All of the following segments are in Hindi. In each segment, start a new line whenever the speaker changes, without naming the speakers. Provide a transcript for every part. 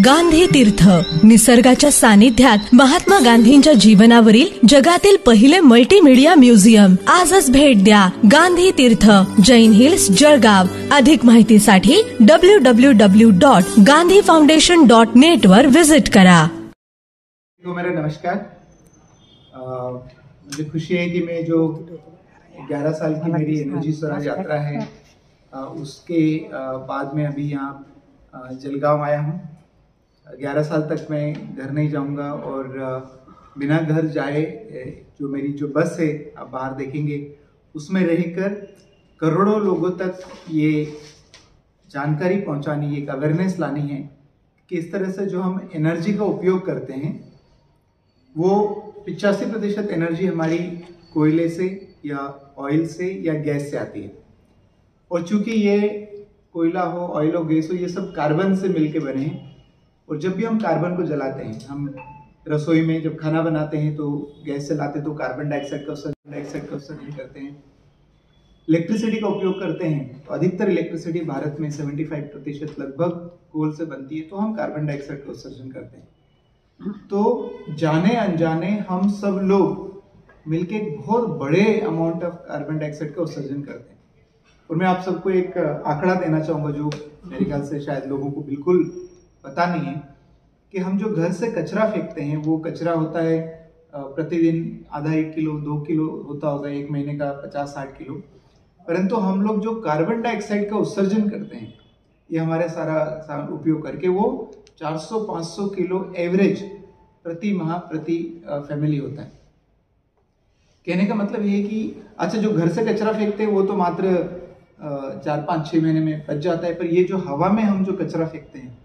गांधी तीर्थ, निसर्गाच्या सानिध्यात महात्मा गांधींच्या जीवनावरील जगातील पहिले मल्टीमीडिया म्युझियम. आजच भेट द्या. गांधी तीर्थ, जैन हिल्स, जळगाव. अधिक माहितीसाठी www.gandhifoundation.net वर विजिट करा.
मेरा नमस्कार. मुझे खुशी है कि मैं जो 11 साल की मेरी एनर्जी स्वराज यात्रा है उसके बाद में अभी यहाँ जलगांव आया हूँ. 11 साल तक मैं घर नहीं जाऊँगा और बिना घर जाए जो बस है आप बाहर देखेंगे उसमें रहकर करोड़ों लोगों तक ये जानकारी पहुँचानी, एक अवेयरनेस लानी है कि इस तरह से जो हम एनर्जी का उपयोग करते हैं वो 85% एनर्जी हमारी कोयले से या ऑयल से या गैस से आती है. और चूंकि ये कोयला हो, ऑयल हो, गैस हो, ये सब कार्बन से मिलके बने हैं. और जब भी हम कार्बन को जलाते हैं, हम रसोई में जब खाना बनाते हैं तो गैस जलाते तो कार्बन डाइऑक्साइड का उत्सर्जन करते हैं. इलेक्ट्रिसिटी का उपयोग करते हैं तो अधिकतर इलेक्ट्रिसिटी भारत में 75% लगभग कोल से बनती है, तो हम कार्बन डाइऑक्साइड का उत्सर्जन करते हैं. तो जाने अनजाने हम सब लोग मिलके बहुत बड़े अमाउंट ऑफ कार्बन डाइऑक्साइड का उत्सर्जन करते हैं. और मैं आप सबको एक आंकड़ा देना चाहूँगा जो मेरे ख्याल से शायद लोगों को बिल्कुल पता नहीं है कि हम जो घर से कचरा फेंकते हैं वो कचरा होता है प्रतिदिन आधा 1 किलो 2 किलो होता होगा, एक महीने का 50-60 किलो. परंतु हम लोग जो कार्बन डाइऑक्साइड का उत्सर्जन करते हैं ये हमारे सारा उपयोग करके वो 400-500 किलो एवरेज प्रति माह प्रति फैमिली होता है. कहने का मतलब ये है कि अच्छा जो घर से कचरा फेंकते हैं वो तो मात्र 4-5-6 महीने में बच जाता है, पर ये जो हवा में हम जो कचरा फेंकते हैं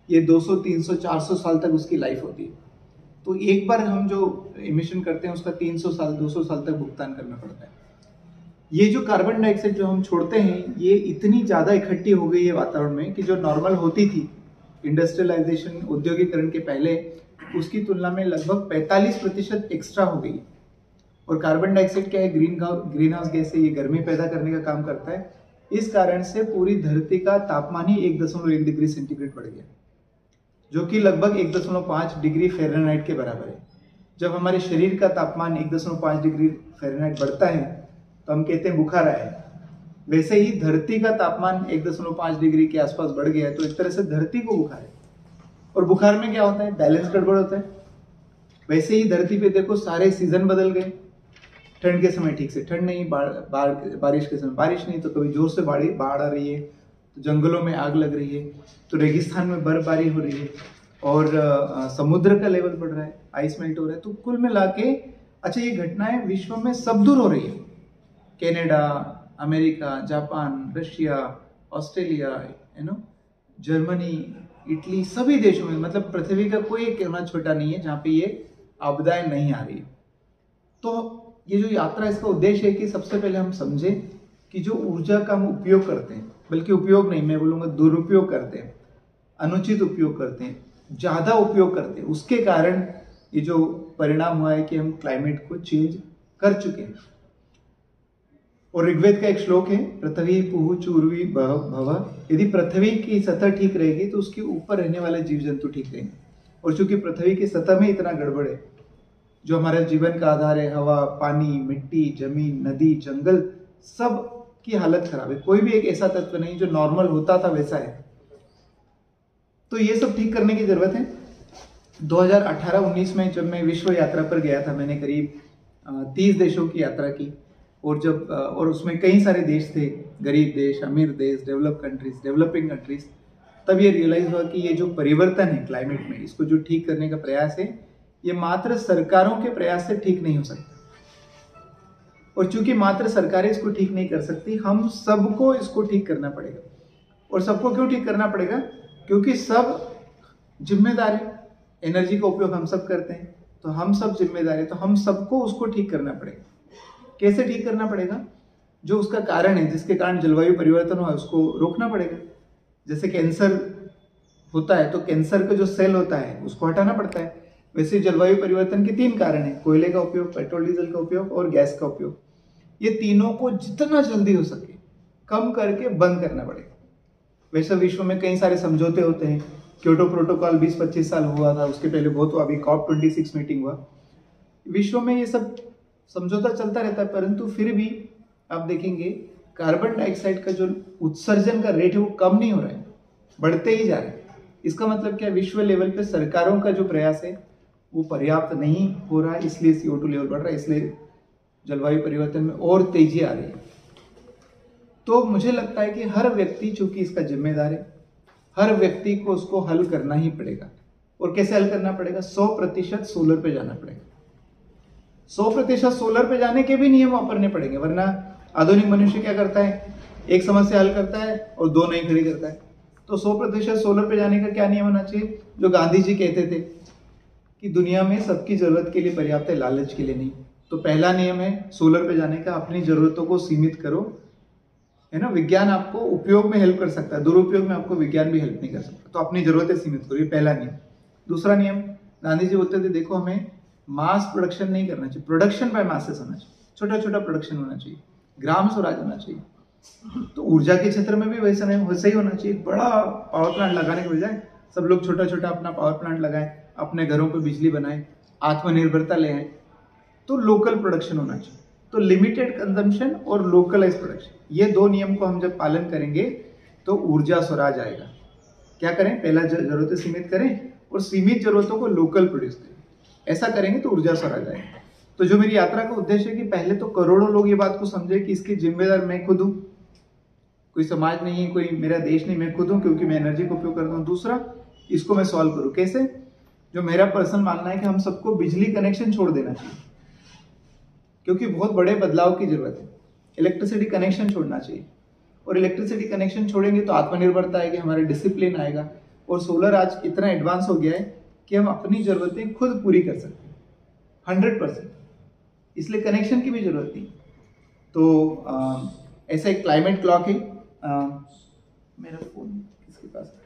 ये 200, 300, 400 साल तक उसकी लाइफ होती है. तो एक बार हम जो इमिशन करते हैं उसका 300 साल 200 साल तक भुगतान करना पड़ता है. ये जो कार्बन डाइऑक्साइड जो हम छोड़ते हैं ये इतनी ज़्यादा इकट्ठी हो गई है वातावरण में कि जो नॉर्मल होती थी इंडस्ट्रियलाइजेशन, औद्योगिकरण के पहले, उसकी तुलना में लगभग 45% एक्स्ट्रा हो गई. और कार्बन डाइऑक्साइड क्या है, ग्रीन हाउस गैस है, ये गर्मी पैदा करने का काम करता है. इस कारण से पूरी धरती का तापमान ही 1.1 डिग्री सेंटीग्रेड बढ़ गया, जो कि लगभग 1.5 डिग्री फ़ारेनहाइट के बराबर है. जब हमारे शरीर का तापमान 1.5 डिग्री फ़ारेनहाइट बढ़ता है तो हम कहते हैं बुखार आया है. वैसे ही धरती का तापमान 1.5 डिग्री के आसपास बढ़ गया है, तो एक तरह से धरती को बुखार है. और बुखार में क्या होता है, बैलेंस गड़बड़ होता है. वैसे ही धरती पे देखो सारे सीजन बदल गए. ठंड के समय ठीक से ठंड नहीं, बारिश के समय बारिश नहीं, तो कभी जोर से बाढ़ आ रही है, तो जंगलों में आग लग रही है, तो रेगिस्तान में बर्फबारी हो रही है, और समुद्र का लेवल बढ़ रहा है, आइस मेल्ट हो रहा है. तो कुल मिला के अच्छा ये घटनाएं विश्व में सब दूर हो रही है. Canada, America, Japan, Russia, Australia, Germany, Italy, सभी देशों में, मतलब पृथ्वी का कोई कोना छोटा नहीं है जहाँ पे ये आपदाएं नहीं आ रही. तो ये जो यात्रा, इसका उद्देश्य है कि सबसे पहले हम समझें कि जो ऊर्जा का हम उपयोग करते हैं, बल्कि उपयोग नहीं, मैं बोलूँगा दुरुपयोग करते हैं, अनुचित उपयोग करते हैं, ज़्यादा उपयोग करते हैं, उसके कारण ये जो परिणाम हुआ है कि हम क्लाइमेट को चेंज कर चुके हैं. और ऋग्वेद का एक श्लोक है, पृथ्वी पुहु चूर्वी भव. यदि पृथ्वी की सतह ठीक रहेगी तो उसके ऊपर रहने वाले जीव जंतु ठीक रहेंगे. और चूंकि पृथ्वी की सतह में इतना गड़बड़ है, जो हमारे जीवन का आधार है, हवा, पानी, मिट्टी, जमीन, नदी, जंगल, सब की हालत खराब है. कोई भी एक ऐसा तत्व नहीं जो नॉर्मल होता था वैसा है. तो ये सब ठीक करने की जरूरत है. 2018-19 में जब मैं विश्व यात्रा पर गया था, मैंने करीब 30 देशों की यात्रा की. और उसमें कई सारे देश थे, गरीब देश, अमीर देश, डेवलपिंग कंट्रीज. तब ये रियलाइज हुआ कि ये जो परिवर्तन है क्लाइमेट में, इसको जो ठीक करने का प्रयास है, ये मात्र सरकारों के प्रयास से ठीक नहीं हो सकता. और चूंकि मात्र सरकारें इसको ठीक नहीं कर सकती, हम सबको इसको ठीक करना पड़ेगा. और सबको क्यों ठीक करना पड़ेगा, क्योंकि सब जिम्मेदार है. एनर्जी का उपयोग हम सब करते हैं, तो हम सब जिम्मेदार है, तो हम सबको उसको ठीक करना पड़ेगा. कैसे ठीक करना पड़ेगा, जो उसका कारण है, जिसके कारण जलवायु परिवर्तन हुआ, उसको रोकना पड़ेगा. जैसे कैंसर होता है तो कैंसर का जो सेल होता है उसको हटाना पड़ता है. वैसे जलवायु परिवर्तन के 3 कारण हैं, कोयले का उपयोग, पेट्रोल डीजल का उपयोग और गैस का उपयोग. ये तीनों को जितना जल्दी हो सके कम करके बंद करना पड़ेगा. वैसे विश्व में कई सारे समझौते होते हैं, क्योटो प्रोटोकॉल 20-25 साल हुआ था, उसके पहले बहुत हुआ, अभी COP26 मीटिंग हुआ। विश्व में ये सब समझौता चलता रहता है, परंतु फिर भी आप देखेंगे कार्बन डाइऑक्साइड का जो उत्सर्जन का रेट है वो कम नहीं हो रहा है, बढ़ते ही जा रहे हैं। इसका मतलब क्या, विश्व लेवल पे सरकारों का जो प्रयास है वो पर्याप्त नहीं हो रहा है, इसलिए CO2 लेवल बढ़ रहा है, इसलिए जलवायु परिवर्तन में और तेजी आ रही है। तो मुझे लगता है कि हर व्यक्ति चूंकि इसका जिम्मेदार है, हर व्यक्ति को उसको हल करना ही पड़ेगा। और कैसे हल करना पड़ेगा? 100% सोलर पे जाना पड़ेगा। 100% सोलर पे जाने के भी नियम वापरने पड़ेंगे, वरना आधुनिक मनुष्य क्या करता है, एक समस्या हल करता है और दो नई खड़ी करता है। तो 100% सोलर पे जाने का क्या नियम होना चाहिए? जो गांधी जी कहते थे कि दुनिया में सबकी जरूरत के लिए पर्याप्त है, लालच के लिए नहीं। तो पहला नियम है सोलर पे जाने का, अपनी जरूरतों को सीमित करो, है ना। विज्ञान आपको उपयोग में हेल्प कर सकता है, दुरुपयोग में आपको विज्ञान भी हेल्प नहीं कर सकता। तो अपनी जरूरतें सीमित करो, ये पहला नियम। दूसरा नियम, गांधी जी बोलते थे देखो हमें मास प्रोडक्शन नहीं करना चाहिए, प्रोडक्शन बाय मासेस होना चाहिए, छोटा छोटा प्रोडक्शन होना चाहिए, ग्राम स्वराज होना चाहिए। तो ऊर्जा के क्षेत्र में भी वैसा ही होना चाहिए। बड़ा पावर प्लांट लगाने के बजाय सब लोग छोटा छोटा अपना पावर प्लांट लगाएं, अपने घरों पर बिजली बनाएं, आत्मनिर्भरता ले आए। तो लोकल प्रोडक्शन होना चाहिए। तो लिमिटेड कंजम्पशन और लोकलाइज प्रोडक्शन, ये दो नियम को हम जब पालन करेंगे तो ऊर्जा स्वराज आएगा। क्या करें? पहला जरूरतें सीमित करें और सीमित जरूरतों को लोकल प्रोड्यूस करें। ऐसा करेंगे तो ऊर्जा स्वराज आएगा। तो जो मेरी यात्रा का उद्देश्य है कि पहले तो करोड़ों लोग ये बात को समझे कि इसकी जिम्मेदार मैं खुद हूं, कोई समाज नहीं है, कोई मेरा देश नहीं, मैं खुद हूं, क्योंकि मैं एनर्जी का उपयोग करता हूं। दूसरा, इसको मैं सॉल्व करूं कैसे? जो मेरा पर्सनल मानना है कि हम सबको बिजली कनेक्शन छोड़ देना चाहिए, क्योंकि बहुत बड़े बदलाव की जरूरत है। इलेक्ट्रिसिटी कनेक्शन छोड़ना चाहिए, और इलेक्ट्रिसिटी कनेक्शन छोड़ेंगे तो आत्मनिर्भरता आएगी, हमारा डिसिप्लिन आएगा। और सोलर आज इतना एडवांस हो गया है कि हम अपनी जरूरतें खुद पूरी कर सकते हैं 100%, इसलिए कनेक्शन की भी जरूरत नहीं। तो ऐसा एक क्लाइमेट क्लॉक है, मेरा फोन किसके पास है?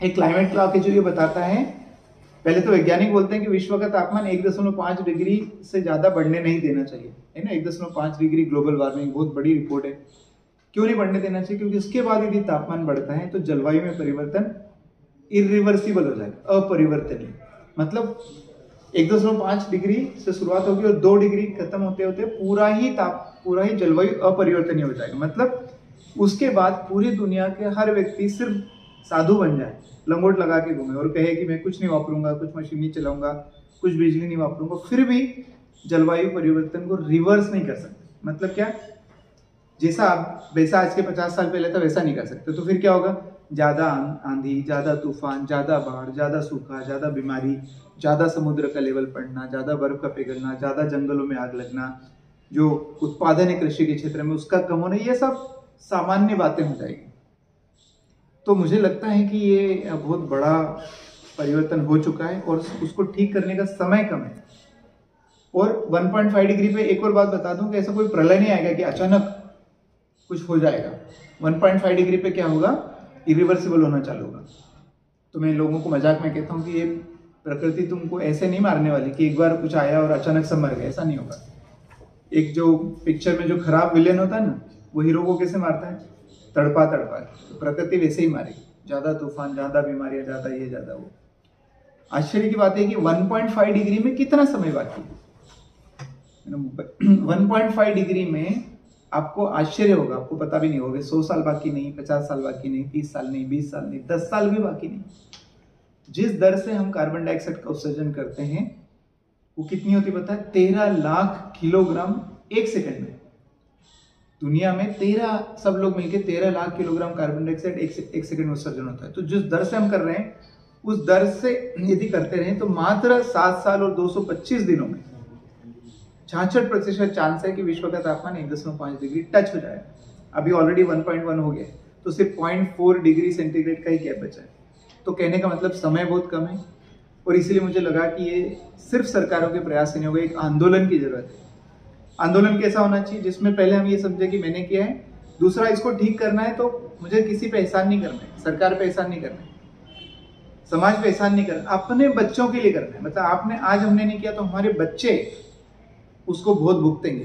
एक क्लाइमेट क्लॉक है जो ये बताता है, पहले तो वैज्ञानिक बोलते हैं कि विश्व का तापमान 1.5 डिग्री से ज्यादा बढ़ने नहीं देना चाहिए, है ना। 1.5 डिग्री ग्लोबल वार्मिंग बहुत बड़ी रिपोर्ट है। क्यों नहीं बढ़ने देना चाहिए? क्योंकि उसके बाद यदि तापमान बढ़ता है तो जलवायु में परिवर्तन इरिवर्सिबल हो जाएगा, अपरिवर्तनीय। मतलब 1.5 डिग्री से शुरुआत होगी और 2 डिग्री खत्म होते होते पूरा ही जलवायु अपरिवर्तनीय हो जाएगा। मतलब उसके बाद पूरी दुनिया के हर व्यक्ति सिर्फ साधु बन जाए, लंगोट लगा के घूमे और कहे कि मैं कुछ नहीं वापरूंगा, कुछ मशीन नहीं चलाऊंगा, कुछ बिजली नहीं वापरूंगा, फिर भी जलवायु परिवर्तन को रिवर्स नहीं कर सकते। मतलब क्या? वैसा आज के 50 साल पहले था वैसा नहीं कर सकते। तो फिर क्या होगा? ज्यादा आंधी, ज्यादा तूफान, ज्यादा बाढ़, ज्यादा सूखा, ज्यादा बीमारी, ज्यादा समुद्र का लेवल बढ़ना, ज्यादा बर्फ का पिघलना, ज्यादा जंगलों में आग लगना, जो उत्पादन है कृषि के क्षेत्र में उसका कम होना, ये सब सामान्य बातें हो जाएगी। तो मुझे लगता है कि ये बहुत बड़ा परिवर्तन हो चुका है और उसको ठीक करने का समय कम है। और 1.5 डिग्री पे एक और बात बता दूं कि ऐसा कोई प्रलय नहीं आएगा कि अचानक कुछ हो जाएगा। 1.5 डिग्री पे क्या होगा? इरिवर्सिबल होना चालू होगा। तो मैं लोगों को मजाक में कहता हूँ कि ये प्रकृति तुमको ऐसे नहीं मारने वाली कि एक बार कुछ आया और अचानक सब मर गए, ऐसा नहीं होगा। एक जो पिक्चर में जो खराब विलेन होता है ना, वो हीरो को कैसे मारता है? तड़पा। तो प्रकृति वैसे ही मारेगी, ज्यादा तूफान, ज्यादा बीमारियां, ज्यादा ये, ज्यादा वो। आश्चर्य की बात है कि 1.5 डिग्री में कितना समय बाकी है? 1.5 डिग्री में आपको आश्चर्य होगा, आपको पता भी नहीं होगा। 100 साल बाकी नहीं, 50 साल बाकी नहीं, 30 साल नहीं, 20 साल नहीं, 10 साल भी बाकी नहीं। जिस दर से हम कार्बन डाइऑक्साइड का उत्सर्जन करते हैं वो कितनी होती पता है? 13 लाख किलोग्राम एक सेकंड में। दुनिया में सब लोग मिलकर 13 लाख किलोग्राम कार्बन डाइऑक्साइड एक सेकंड में उत्सर्जन होता है। तो जिस दर से हम कर रहे हैं उस दर से यदि करते रहे तो मात्र 7 साल और 225 दिनों में 66% चांस है कि विश्व का तापमान 1.5 डिग्री टच हो जाए। अभी ऑलरेडी 1.1 हो गया, तो सिर्फ 0.4 डिग्री सेंटीग्रेड का ही गैप बचा है। तो कहने का मतलब समय बहुत कम है, और इसीलिए मुझे लगा कि ये सिर्फ सरकारों के प्रयास से नहीं होगा, एक आंदोलन की जरूरत है। आंदोलन कैसा होना चाहिए? जिसमें पहले हम ये समझे कि मैंने किया है, दूसरा इसको ठीक करना है तो मुझे किसी पे एहसान नहीं करना है, सरकार पे एहसान नहीं करना है, समाज पे एहसान नहीं करना, अपने बच्चों के लिए करना है। मतलब आज हमने नहीं किया तो हमारे बच्चे उसको बहुत भुगतेंगे।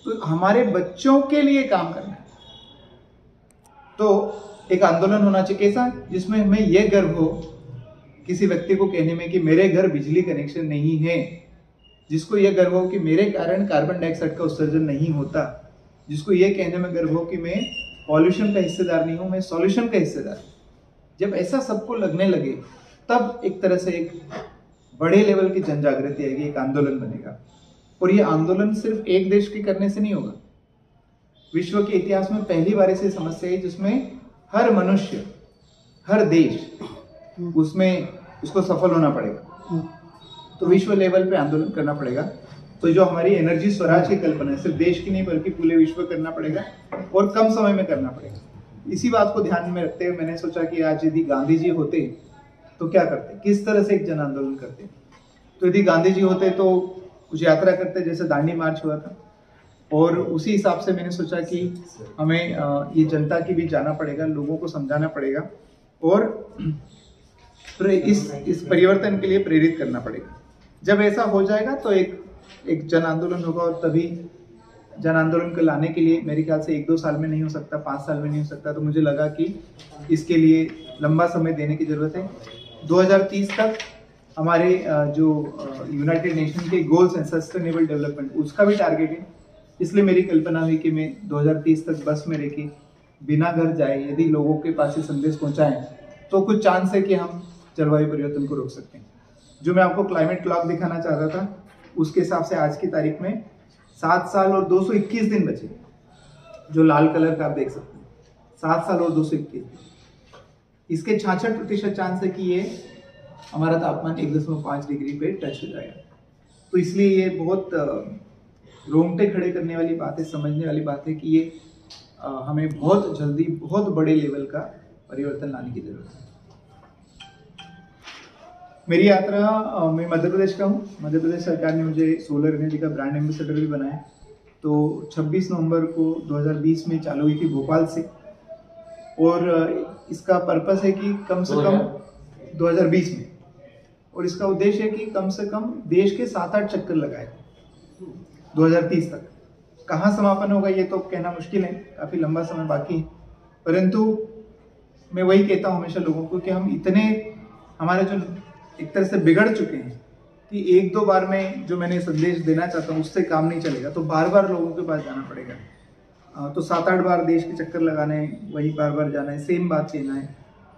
तो हमारे बच्चों के लिए काम करना है। तो एक आंदोलन होना चाहिए कैसा, जिसमें हमें यह गर्व हो किसी व्यक्ति को कहने में कि मेरे घर बिजली कनेक्शन नहीं है, जिसको यह गर्व हो कि मेरे कारण कार्बन डाइऑक्साइड का उत्सर्जन नहीं होता, जिसको यह कहने में गर्व हो कि मैं पॉल्यूशन का हिस्सेदार नहीं हूं, मैं सॉल्यूशन का हिस्सेदार। जब ऐसा सबको लगने लगे तब एक तरह से एक बड़े लेवल की जन जागृति आएगी, एक आंदोलन बनेगा। और ये आंदोलन सिर्फ एक देश के करने से नहीं होगा, विश्व के इतिहास में पहली बार ऐसी समस्या है जिसमें हर मनुष्य, हर देश उसमें उसको सफल होना पड़ेगा। तो विश्व लेवल पे आंदोलन करना पड़ेगा। तो जो हमारी एनर्जी स्वराज की कल्पना है, सिर्फ देश की नहीं बल्कि पूरे विश्व करना पड़ेगा और कम समय में करना पड़ेगा। इसी बात को ध्यान में रखते हुए मैंने सोचा कि आज यदि गांधी जी होते तो क्या करते, किस तरह से एक जन आंदोलन करते। तो यदि गांधी जी होते तो कुछ यात्रा करते जैसे दांडी मार्च हुआ था, और उसी हिसाब से मैंने सोचा कि हमें ये जनता की भी जाना पड़ेगा, लोगों को समझाना पड़ेगा और इस परिवर्तन के लिए प्रेरित करना पड़ेगा। जब ऐसा हो जाएगा तो एक जन आंदोलन होगा, और तभी जन आंदोलन को लाने के लिए मेरे ख्याल से 1-2 साल में नहीं हो सकता, 5 साल में नहीं हो सकता। तो मुझे लगा कि इसके लिए लंबा समय देने की जरूरत है। 2030 तक हमारे जो यूनाइटेड नेशन के गोल्स हैं सस्टेनेबल डेवलपमेंट, उसका भी टारगेट है। इसलिए मेरी कल्पना हुई कि मैं 2030 तक बस में रह के बिना घर जाए यदि लोगों के पास ये संदेश पहुंचाएं तो कुछ चांस है कि हम जलवायु परिवर्तन को रोक सकते हैं। जो मैं आपको क्लाइमेट क्लॉक दिखाना चाह रहा था, उसके हिसाब से आज की तारीख में 7 साल और 221 दिन बचे, जो लाल कलर का आप देख सकते हैं, 7 साल और 221 दिन। इसके 66% चांस है कि ये हमारा तापमान 1.5 डिग्री पे टच हो जाएगा। तो इसलिए ये बहुत रोंगटे खड़े करने वाली बात है, समझने वाली बात है कि ये हमें बहुत जल्दी बहुत बड़े लेवल का परिवर्तन लाने की जरूरत है। मेरी यात्रा, मैं मध्य प्रदेश का हूँ। मध्य प्रदेश सरकार ने मुझे सोलर एनर्जी का ब्रांड एम्बेसडर भी बनाया। तो 26 नवंबर को 2020 में चालू हुई थी भोपाल से, और इसका पर्पस है कि कम से कम 2020 में, और इसका उद्देश्य है कि कम से कम देश के 7-8 चक्कर लगाए 2030 तक। कहाँ समापन होगा ये तो कहना मुश्किल है, काफ़ी लंबा समय बाकी है। परंतु मैं वही कहता हूँ हमेशा लोगों को कि हम इतने हमारे जो एक तरह से बिगड़ चुके हैं कि 1-2 बार में जो मैंने संदेश देना चाहता हूँ उससे काम नहीं चलेगा, तो बार बार लोगों के पास जाना पड़ेगा। तो 7-8 बार देश के चक्कर लगाने हैं, वही बार बार जाना है, सेम बात कहना है,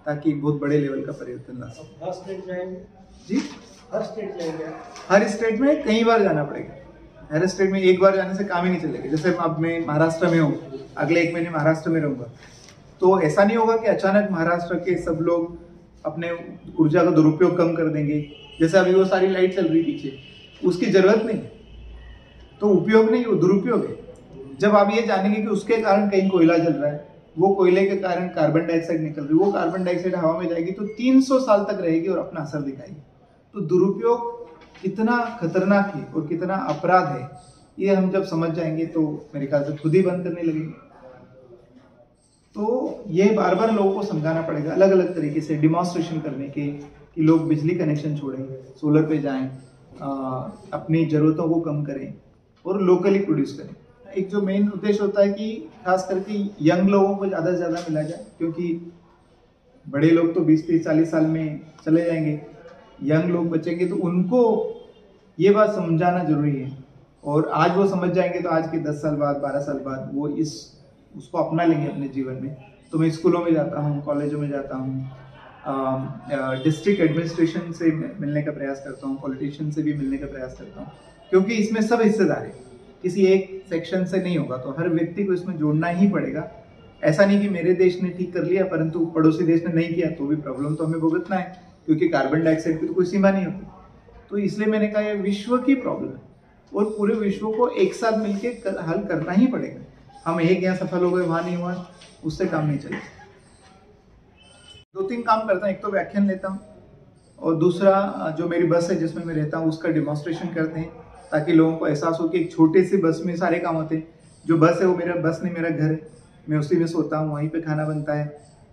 ताकि बहुत बड़े लेवल का परिवर्तन ला सके। जी, हर स्टेट में कई बार जाना पड़ेगा। हर स्टेट में एक बार जाने से काम ही नहीं चलेगा। जैसे अब मैं महाराष्ट्र में हूँ, अगले 1 महीने महाराष्ट्र में रहूँगा, तो ऐसा नहीं होगा कि अचानक महाराष्ट्र के सब लोग अपने ऊर्जा का दुरुपयोग कम कर देंगे। जैसे अभी वो सारी लाइट चल रही पीछे, उसकी जरूरत नहीं, तो उपयोग नहीं, वो दुरुपयोग है। जब आप ये जानेंगे कि उसके कारण कहीं कोयला जल रहा है, वो कोयले के कारण कार्बन डाइऑक्साइड निकल रही है, वो कार्बन डाइऑक्साइड हवा में जाएगी तो 300 साल तक रहेगी और अपना असर दिखाएगी। तो दुरुपयोग कितना खतरनाक है और कितना अपराध है, ये हम जब समझ जाएंगे तो मेरे ख्याल से खुद ही बंद करने लगेंगे। तो ये बार बार लोगों को समझाना पड़ेगा, अलग अलग तरीके से डिमॉन्स्ट्रेशन करने के, कि लोग बिजली कनेक्शन छोड़ें, सोलर पे जाएं, अपनी ज़रूरतों को कम करें और लोकली प्रोड्यूस करें। एक जो मेन उद्देश्य होता है कि खास करके यंग लोगों को ज़्यादा से ज़्यादा मिला जाए, क्योंकि बड़े लोग तो 20-30-40 साल में चले जाएंगे, यंग लोग बचेंगे, तो उनको ये बात समझाना जरूरी है। और आज वो समझ जाएंगे तो आज के 10 साल बाद, 12 साल बाद वो उसको अपना लेंगे अपने जीवन में। तो मैं स्कूलों में जाता हूँ, कॉलेजों में जाता हूँ, डिस्ट्रिक्ट एडमिनिस्ट्रेशन से मिलने का प्रयास करता हूँ, पॉलिटिशियन से भी मिलने का प्रयास करता हूँ, क्योंकि इसमें सब हिस्सेदार है, किसी एक सेक्शन से नहीं होगा। तो हर व्यक्ति को इसमें जोड़ना ही पड़ेगा। ऐसा नहीं कि मेरे देश ने ठीक कर लिया परंतु पड़ोसी देश ने नहीं किया, तो भी प्रॉब्लम तो हमें भुगतना है, क्योंकि कार्बन डाइऑक्साइड की तो कोई सीमा नहीं होती। तो इसलिए मैंने कहा यह विश्व की प्रॉब्लम है और पूरे विश्व को एक साथ मिलकर हल करना ही पड़ेगा। हम एक यहाँ सफल हो गए, वहाँ नहीं हुआ, उससे काम नहीं चलेगा। 2-3 काम करता हूँ, एक तो व्याख्यान लेता हूँ और दूसरा जो मेरी बस है जिसमें मैं रहता हूँ उसका डिमॉन्स्ट्रेशन करते हैं, ताकि लोगों को एहसास हो कि एक छोटे से बस में सारे काम होते हैं। जो बस है वो मेरा बस नहीं, मेरा घर है, मैं उसी में सोता हूँ, वहीं पे खाना बनता है,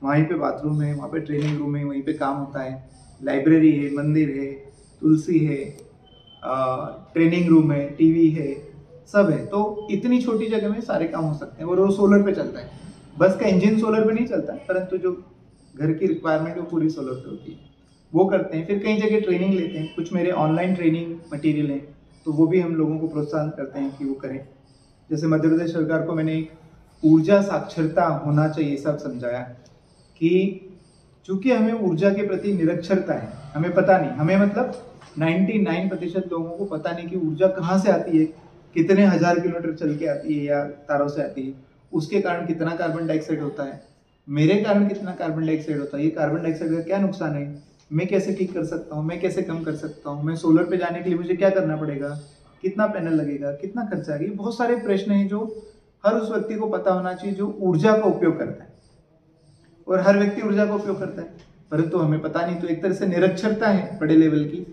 वहीं पे बाथरूम है, वहाँ पे ट्रेनिंग रूम है, वहीं पे काम होता है, लाइब्रेरी है, मंदिर है, तुलसी है, ट्रेनिंग रूम है, टीवी है, सब है। तो इतनी छोटी जगह में सारे काम हो सकते हैं और वो सोलर पे चलता है। बस का इंजन सोलर पे नहीं चलता, परंतु जो घर की रिक्वायरमेंट वो पूरी सोलर पे होती है, वो करते हैं। फिर कई जगह ट्रेनिंग लेते हैं, कुछ मेरे ऑनलाइन ट्रेनिंग मटेरियल हैं, तो वो भी हम लोगों को प्रोत्साहन करते हैं कि वो करें। जैसे मध्य प्रदेश सरकार को मैंने एक ऊर्जा साक्षरता होना चाहिए सब समझाया कि चूंकि हमें ऊर्जा के प्रति निरक्षरता है, हमें पता नहीं, हमें मतलब 99% लोगों को पता नहीं कि ऊर्जा कहाँ से आती है, कितने हजार किलोमीटर चल के आती है या तारों से आती है, उसके कारण कितना कार्बन डाइऑक्साइड होता है, मेरे कारण कितना कार्बन डाइऑक्साइड होता है, ये कार्बन डाइऑक्साइड का क्या नुकसान है, मैं कैसे ठीक कर सकता हूँ, मैं कैसे कम कर सकता हूँ, मैं सोलर पे जाने के लिए मुझे क्या करना पड़ेगा, कितना पैनल लगेगा, कितना खर्चा आएगा। बहुत सारे प्रश्न हैं जो हर उस व्यक्ति को पता होना चाहिए जो ऊर्जा का उपयोग करता है, और हर व्यक्ति ऊर्जा का उपयोग करता है, परंतु हमें पता नहीं। तो एक तरह से निरक्षरता है बड़े लेवल की,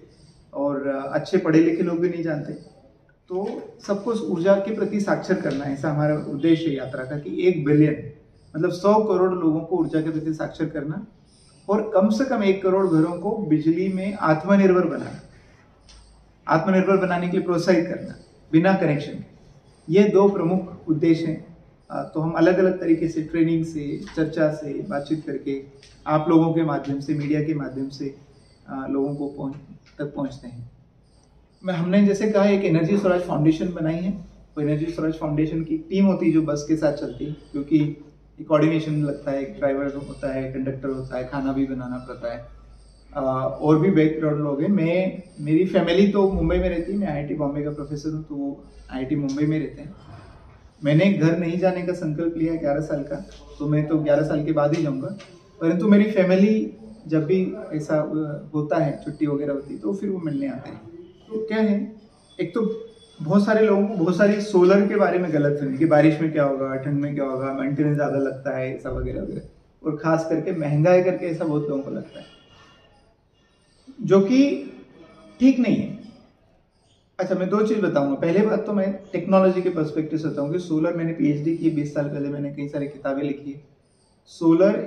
और अच्छे पढ़े लिखे लोग भी नहीं जानते। तो सबको ऊर्जा के प्रति साक्षर करना है, ऐसा हमारा उद्देश्य है यात्रा का, कि 1 बिलियन मतलब 100 करोड़ लोगों को ऊर्जा के प्रति साक्षर करना, और कम से कम 1 करोड़ घरों को बिजली में आत्मनिर्भर बनाना, आत्मनिर्भर बनाने के लिए प्रोत्साहित करना बिना कनेक्शन। ये 2 प्रमुख उद्देश्य हैं। तो हम अलग अलग तरीके से ट्रेनिंग से, चर्चा से, बातचीत करके, आप लोगों के माध्यम से, मीडिया के माध्यम से लोगों को तक पहुंचते हैं। हमने जैसे कहा एक एनर्जी स्वराज फाउंडेशन बनाई है। तो एनर्जी स्वराज फाउंडेशन की टीम होती है जो बस के साथ चलती है, क्योंकि कोऑर्डिनेशन लगता है, एक ड्राइवर होता है, कंडक्टर होता है, खाना भी बनाना पड़ता है, और भी बैकग्राउंड लोग हैं। मेरी फैमिली तो मुंबई में रहती है, मैं IIT बॉम्बे का प्रोफेसर हूँ, तो वो IIT मुंबई में रहते हैं। मैंने घर नहीं जाने का संकल्प लिया 11 साल का, तो मैं तो 11 साल के बाद ही जाऊँगा, परंतु मेरी फैमिली जब भी ऐसा होता है, छुट्टी वगैरह होती है, तो फिर वो मिलने आते हैं। तो क्या है, एक तो बहुत सारे लोगों को बहुत सारी सोलर के बारे में गलत फहमी कि बारिश में क्या होगा, ठंड में क्या होगा, मेंटेनेंस ज़्यादा लगता है, ऐसा वगैरह वगैरह, और खास करके महंगा है करके ऐसा बहुत लोगों को लगता है, जो कि ठीक नहीं है। अच्छा, मैं 2 चीज़ बताऊंगा। पहले बात तो मैं टेक्नोलॉजी के पर्सपेक्टिव से बताऊंगा कि सोलर, मैंने PhD की 20 साल पहले, मैंने कई सारी किताबें लिखी है। सोलर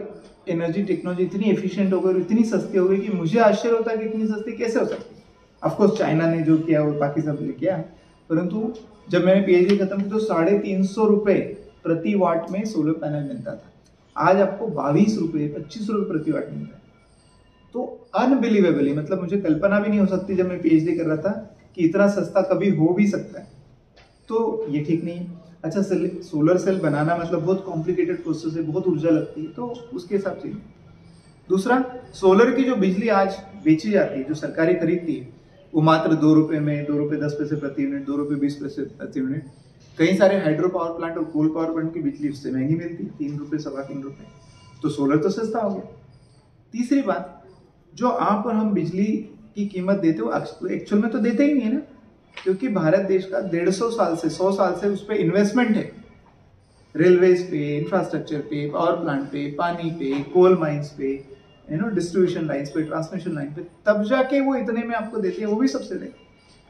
एनर्जी टेक्नोलॉजी इतनी एफिशिएंट हो गई, इतनी सस्ती हो गई कि मुझे आश्चर्य होता है कि इतनी सस्ती कैसे हो सकती है। ऑफकोर्स चाइना ने जो किया वो बाकी सब ने किया, परंतु जब मैंने PhD खत्म की तो 350 रुपये प्रति वाट में सोलर पैनल मिलता था। आज आपको 22 रुपये 25 रुपये प्रति वाट मिलता है। तो अनबिलीवेबली, मतलब मुझे कल्पना भी नहीं हो सकती जब मैं PhD कर रहा था कि इतना सस्ता कभी हो भी सकता है। तो ये ठीक नहीं है। अच्छा, सोलर सेल बनाना मतलब बहुत कॉम्प्लिकेटेड प्रोसेस है, बहुत ऊर्जा लगती है, तो उसके हिसाब से। दूसरा, सोलर की जो बिजली आज बेची जाती है, जो सरकारी खरीदती है, वो मात्र 2 रुपये में, 2 रुपये 10 पैसे प्रति यूनिट, 2 रुपये 20 पैसे प्रति यूनिट। कई सारे हाइड्रो पावर प्लांट और कोल पावर प्लांट की बिजली उससे महंगी मिलती है, 3 रुपये, 3.25 रुपये। तो सोलर तो सस्ता हो गया। तीसरी बात, जो आप और हम बिजली की कीमत देते हो एक्चुअल में तो देते ही नहीं है ना, क्योंकि भारत देश का 150 साल से 100 साल से उस पर इन्वेस्टमेंट है, रेलवेज पे, इंफ्रास्ट्रक्चर पे, पावर प्लांट पे, पानी पे, कोल माइंस पे, डिस्ट्रीब्यूशन लाइन्स पे, ट्रांसमिशन लाइन पे, तब जाके वो इतने में आपको देते हैं, वो भी सब्सिडी।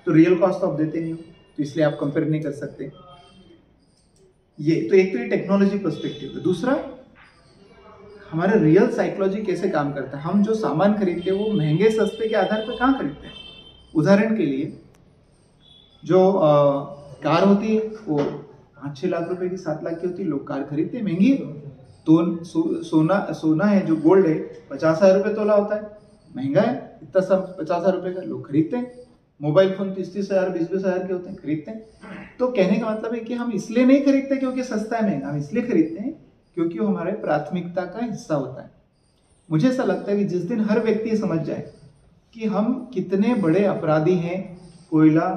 तो रियल कॉस्ट तो आप देते नहीं हो, तो इसलिए आप कंपेयर नहीं कर सकते। ये तो एक तो ये टेक्नोलॉजी पर्सपेक्टिव है। दूसरा, हमारा रियल साइकोलॉजी कैसे काम करता है। हम जो सामान खरीदते हैं वो महंगे सस्ते के आधार पर कहाँ खरीदते हैं। उदाहरण के लिए, जो कार होती है वो 5-6 लाख रुपए की, 7 लाख की होती है, लोग कार खरीदते हैं, महंगी है। तो सोना है जो गोल्ड है, 50,000 रुपये तोला होता है, महंगा है, इतना सब 50,000 रुपये का, लोग खरीदते हैं। मोबाइल फोन 30,000 20,000 के होते हैं, खरीदते हैं। तो कहने का मतलब है कि हम इसलिए नहीं खरीदते क्योंकि सस्ता है, महंगा, हम इसलिए खरीदते हैं क्योंकि वो हमारे प्राथमिकता का हिस्सा होता है। मुझे ऐसा लगता है कि जिस दिन हर व्यक्ति समझ जाए कि हम कितने बड़े अपराधी हैं कोयला,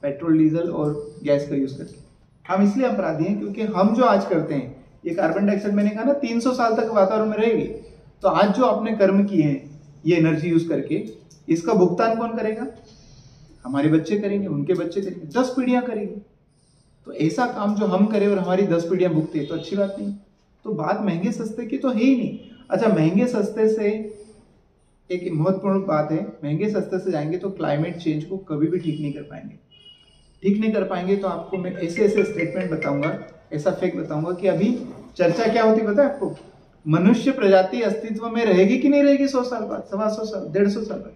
पेट्रोल, डीजल और गैस का यूज करके, हम इसलिए अपराधी हैं क्योंकि हम जो आज करते हैं, ये कार्बन डाइऑक्साइड मैंने कहा ना 300 साल तक वातावरण में रहेगी, तो आज जो आपने कर्म किए हैं ये एनर्जी यूज करके, इसका भुगतान कौन करेगा? हमारे बच्चे करेंगे, उनके बच्चे करेंगे, 10 पीढ़ियां करेंगी। तो ऐसा काम जो हम करें और हमारी 10 पीढ़ियां भुगते तो अच्छी बात नहीं। तो बात महंगे सस्ते की तो है ही नहीं। अच्छा, महंगे सस्ते से एक महत्वपूर्ण बात है, महंगे सस्ते से जाएंगे तो क्लाइमेट चेंज को कभी भी ठीक नहीं कर पाएंगे। ठीक नहीं कर पाएंगे तो आपको मैं ऐसे स्टेटमेंट बताऊंगा, ऐसा फैक्ट बताऊंगा कि अभी चर्चा क्या होती पता है आपको? मनुष्य प्रजाति अस्तित्व में रहेगी कि नहीं रहेगी 100 साल बाद, 125 साल, 150 साल बाद।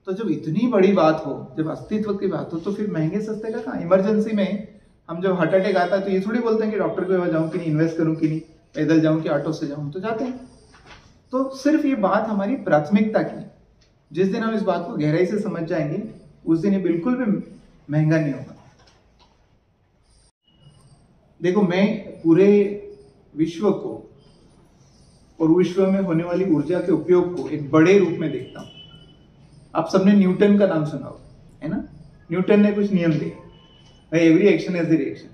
तो जब इतनी बड़ी बात हो, जब अस्तित्व की बात हो, तो फिर महंगे सस्ते का कहाँ? इमरजेंसी में हम जब हार्ट अटैक आता है तो ये थोड़ी बोलते हैं कि डॉक्टर के पास जाऊं कि नहीं, इन्वेस्ट करूं कि नहीं, पैदल जाऊं कि ऑटो से जाऊं, तो जाते हैं। तो सिर्फ ये बात हमारी प्राथमिकता की, जिस दिन हम इस बात को गहराई से समझ जाएंगे उस दिन ये बिल्कुल भी महंगा नहीं होगा। देखो, मैं पूरे विश्व को और विश्व में होने वाली ऊर्जा के उपयोग को एक बड़े रूप में देखता हूं। आप सबने न्यूटन का नाम सुना हो, है ना? न्यूटन ने कुछ नियम दिए, every action is the reaction.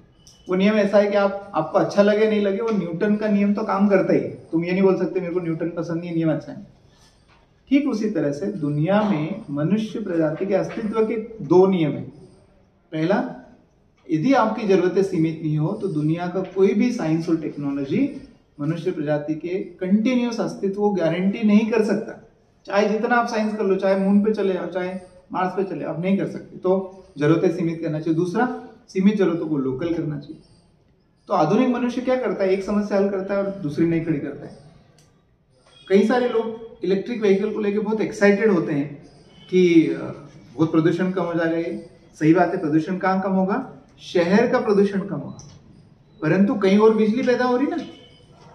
वो नियम ऐसा है कि आपको अच्छा लगे नहीं लगे, वो न्यूटन का नियम तो काम करता ही। तुम ये नहीं बोल सकते मेरे को न्यूटन पसंद नहीं, नियम अच्छा है। ठीक उसी तरह से दुनिया में मनुष्य प्रजाति के अस्तित्व के दो नियम है। पहला, यदि आपकी जरूरतें सीमित नहीं हो तो दुनिया का कोई भी साइंस और टेक्नोलॉजी मनुष्य प्रजाति के कंटिन्यूअस अस्तित्व को गारंटी नहीं कर सकता। चाहे जितना आप साइंस कर लो, चाहे मून पे चले जाओ, चाहे मार्स पे चले, आप नहीं कर सकते। तो जरूरतें सीमित करना चाहिए। दूसरा, सीमित जरूरतों को लोकल करना चाहिए। तो आधुनिक मनुष्य क्या करता है? एक समस्या हल करता है और दूसरी नहीं खड़ी करता है। कई सारे लोग इलेक्ट्रिक व्हीकल को लेकर बहुत एक्साइटेड होते हैं कि बहुत प्रदूषण कम हो जाएगा। ये सही बात है, प्रदूषण कहाँ कम होगा? शहर का प्रदूषण कम होगा, परंतु कहीं और बिजली पैदा हो रही ना,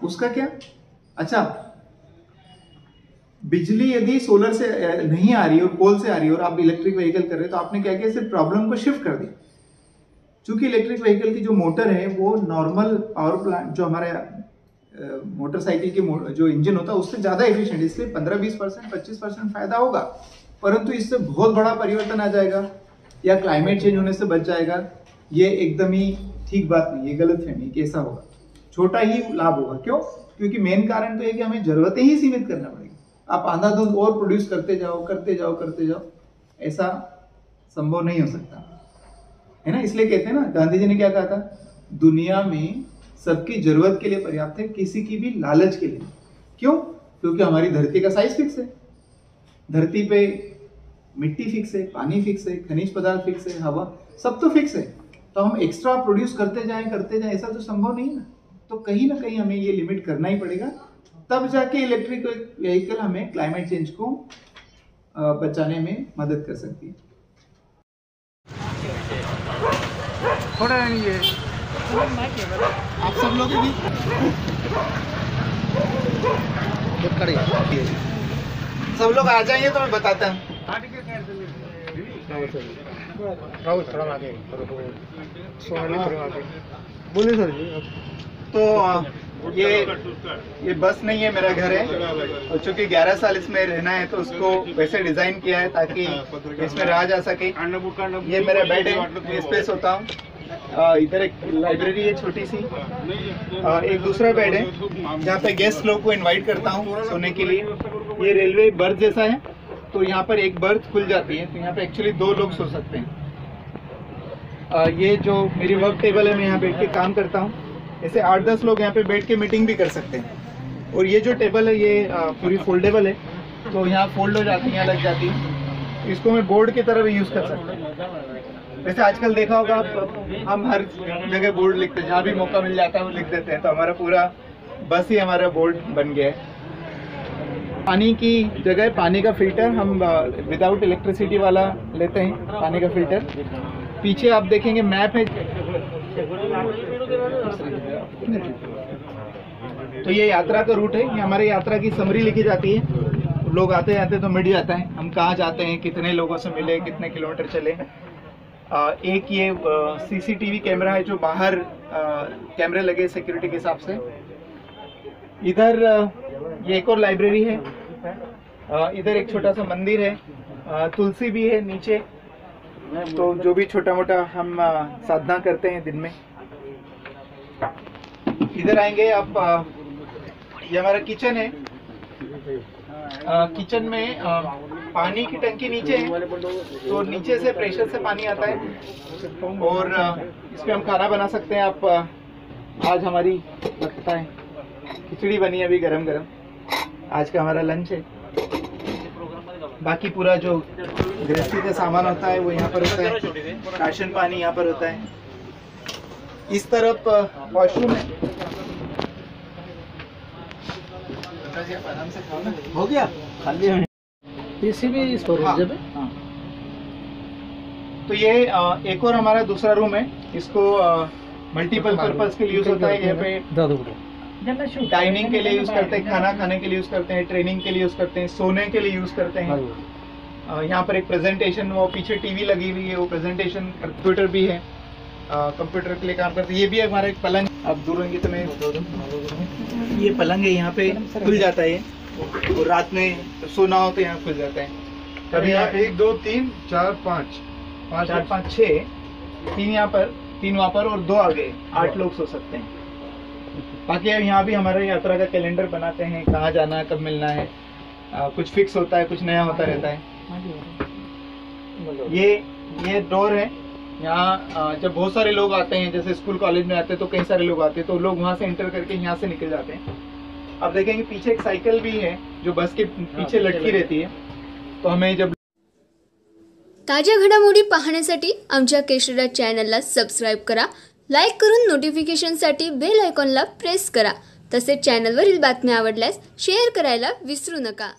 उसका क्या? अच्छा, बिजली यदि सोलर से नहीं आ रही और कोल से आ रही है और आप इलेक्ट्रिक व्हीकल कर रहे हैं, तो आपने क्या किया? सिर्फ प्रॉब्लम को शिफ्ट कर दिया। क्योंकि इलेक्ट्रिक व्हीकल की जो मोटर है वो नॉर्मल पावर प्लांट, जो हमारे मोटरसाइकिल के जो इंजन होता है उससे ज्यादा एफिशिएंट, इसलिए 15-20%, 25% फायदा होगा। परंतु इससे बहुत बड़ा परिवर्तन आ जाएगा या क्लाइमेट चेंज होने से बच जाएगा, ये एकदम ही ठीक बात नहीं, ये गलत फहमी कि ऐसा होगा। छोटा ही लाभ होगा। क्यों? क्योंकि मेन कारण तो है कि हमें जरूरतें ही सीमित करना पड़ेगी। आप अंधाधुंध और प्रोड्यूस करते जाओ, ऐसा संभव नहीं हो सकता, है ना? इसलिए कहते हैं ना, गांधी जी ने क्या कहा था? दुनिया में सबकी जरूरत के लिए पर्याप्त है, किसी की भी लालच के लिए। क्यों? क्योंकि हमारी धरती का साइज फिक्स है। धरती पे मिट्टी फिक्स है, पानी फिक्स है, खनिज पदार्थ फिक्स है, हवा सब तो फिक्स है। तो हम एक्स्ट्रा प्रोड्यूस करते जाएं, ऐसा तो संभव नहीं ना। तो कहीं ना कहीं हमें ये लिमिट करना ही पड़ेगा, तब जाके इलेक्ट्रिक व्हीकल हमें क्लाइमेट चेंज को बचाने में मदद कर सकती है।
थोड़ा नहीं है
आप सब लोग भी सब लोग आ जाइए तो मैं बताता हूँ।
बोले सर जी।
तो ये बस नहीं है, मेरा घर है। और चूंकि 11 साल इसमें रहना है तो उसको वैसे डिजाइन किया है ताकि इसमें रहा जा सके। ये मेरा बेड है, इस पे सोता हूँ। इधर एक लाइब्रेरी है छोटी सी। एक दूसरा बेड है जहाँ पे गेस्ट लोग को इनवाइट करता हूँ सोने के लिए। ये रेलवे बर्थ जैसा है, तो यहाँ पर एक बर्थ खुल जाती है, तो यहाँ पे एक्चुअली 2 लोग सो सकते हैं। ये जो मेरी वर्क टेबल है, मैं यहाँ बैठ के काम करता हूँ। ऐसे 8-10 लोग यहाँ पे बैठ के मीटिंग भी कर सकते हैं। और ये जो टेबल है ये पूरी फोल्डेबल है, तो यहाँ फोल्ड हो जाती है, यहाँ लग जाती है। इसको मैं बोर्ड की तरह भी यूज़ कर सकता हूँ। वैसे आजकल देखा होगा हम हर जगह बोर्ड लिखते हैं, जहाँ भी मौका मिल जाता है वो लिख देते हैं। तो हमारा पूरा बस ही हमारा बोर्ड बन गया है। पानी की जगह पानी का फिल्टर हम विदाउट इलेक्ट्रिसिटी वाला लेते हैं, पानी का फिल्टर। पीछे आप देखेंगे मैप है, तो ये यात्रा का रूट है। ये हमारे यात्रा की समरी लिखी जाती है। लोग आते जाते तो मिट जाता है, हम कहाँ जाते हैं, कितने लोगों से मिले, कितने किलोमीटर चले। एक ये सीसीटीवी कैमरा है जो बाहर कैमरे लगे सिक्योरिटी के हिसाब से। इधर ये एक और लाइब्रेरी है। इधर एक छोटा सा मंदिर है, तुलसी भी है नीचे। तो जो भी छोटा मोटा हम साधना करते हैं दिन में। इधर आएंगे आप, ये हमारा किचन है। किचन में पानी की टंकी नीचे है, तो नीचे से प्रेशर से पानी आता है और इसमें हम खाना बना सकते हैं। आप आज हमारी लगता है खिचड़ी बनी है अभी गरम गरम, आज का हमारा लंच है। बाकी पूरा जो गृहस्थी का सामान होता है वो यहाँ पर होता है, राशन पानी यहाँ पर होता है। इस तरफ वॉशरूम है। आराम से खाओ ना, हो गया खाली है।
भी स्टोरेज है।
हाँ। तो ये एक और हमारा दूसरा रूम है। इसको मल्टीपल पर्पज के लिए यूज होता है। यहाँ पे डाइनिंग के लिए यूज करते हैं, खाना खाने के लिए यूज करते हैं, ट्रेनिंग के लिए यूज करते हैं, सोने के लिए यूज करते हैं। यहाँ पर एक प्रेजेंटेशन, वो पीछे टीवी लगी हुई है, वो प्रेजेंटेशन, कंप्यूटर भी है, कंप्यूटर के लिए काम करते हैं। ये भी हमारा एक पलंग, अब दूर होंगे तो मैं ये पलंग है, यहाँ पे खुल जाता है और रात में सोना हो तो यहाँ खुल जाता है।
कभी यहाँ 1 2 3 4 5
4 5 6, 3 यहाँ पर, 3 वहाँ पर और 2 आगे, 8 लोग सो सकते हैं। बाकी अब यहाँ भी हमारे यात्रा का कैलेंडर बनाते हैं, कहाँ जाना है, कब मिलना है, कुछ फिक्स होता है, कुछ नया होता रहता है। ये डोर है, यहाँ जब बहुत सारे लोग आते हैं, जैसे स्कूल कॉलेज में आते हैं तो कई सारे लोग आते हैं, तो लोग वहाँ से एंटर करके यहाँ से निकल जाते हैं। अब देखेंगे पीछे एक साइकिल भी है जो बस के पीछे लटकी रहती है, तो हमें जब
ताज्या घडामोडी पाहण्यासाठी आमच्या केशरीराज चॅनलला सबस्क्राईब करा, लाईक करून नोटिफिकेशनसाठी बेल आयकॉनला प्रेस करा। तसेच चॅनलवरील बातम्या आवडल्यास शेअर करायला विसरू नका।